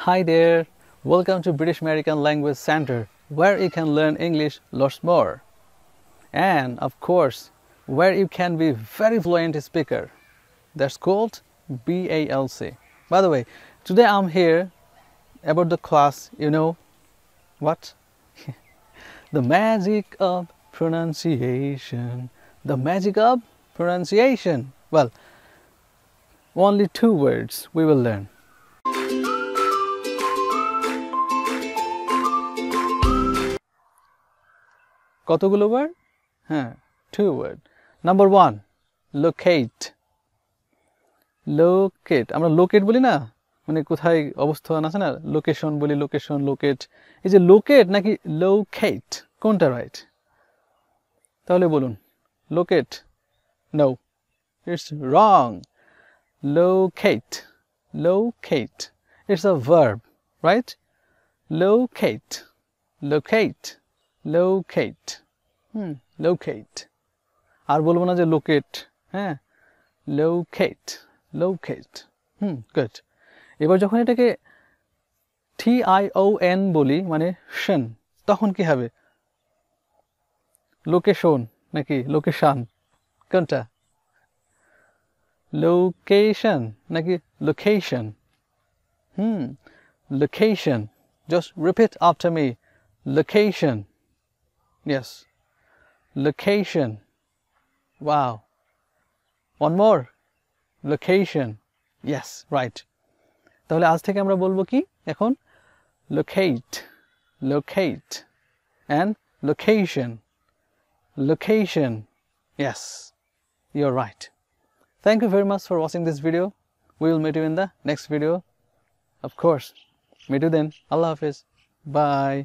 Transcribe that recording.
Hi there, welcome to British American Language Center, where you can learn English lots more. And of course, where you can be very fluent speaker. That's called BALC. By the way, today I'm here about the class, you know what? The magic of pronunciation. The magic of pronunciation. Well, only 2 words we will learn. কতগুলো word? হ্যাঁ, 2 word. Number 1, locate. Locate. আমরা locate বলি না? মানে কোথায় অবস্থান আছে না? Location বলি, location, locate. এই যে locate নাকি locate? কোনটা right? তাহলে বলুন. Locate. No. It's wrong. Locate. Locate. It's a verb, right? Locate. Locate. Locate. Locate. আর বলবো না যে locate. হ্যাঁ? Locate. Locate. Good. এবার যখন এটাকে TION বলি মানে শন, তখন কি হবে? লোকেশন নাকি লোকেশন? কোনটা? Location নাকি location? Location. Just repeat after me. Location. Yes. Location. Wow. One more. Location. Yes, right. তাহলে আজ থেকে আমরা বলবো কি এখন? Locate. Locate. And location. Location. Yes. You're right. Thank you very much for watching this video. We will meet you in the next video. Of course. Meet you then. Allah Hafiz. Bye.